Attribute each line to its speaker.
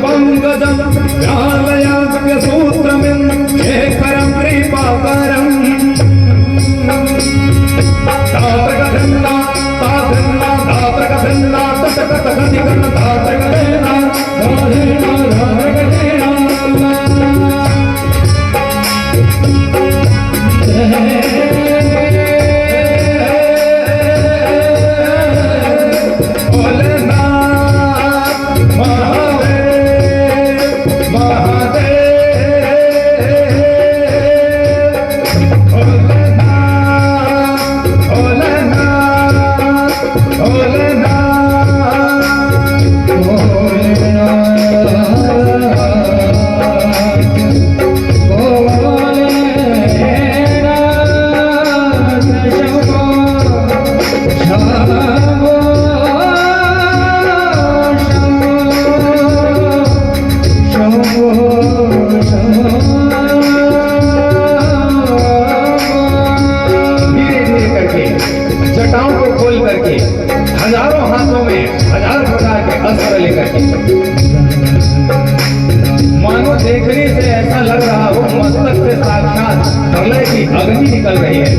Speaker 1: दिव्यवाङ्गजं व्यालयाव्यसूत्रमिं शेखरं कृपाकरम् दातृकधन्ना ताधन्ना दातृकधन्ना तटकटकधिकं दातृकधेना राधेना राधेना हजारों हाथों में हजार प्रकार के अस्त्र लेकर के मानो देखने से ऐसा लग रहा हो मस्तक से साक्षात प्रलय की अग्नि निकल रही है।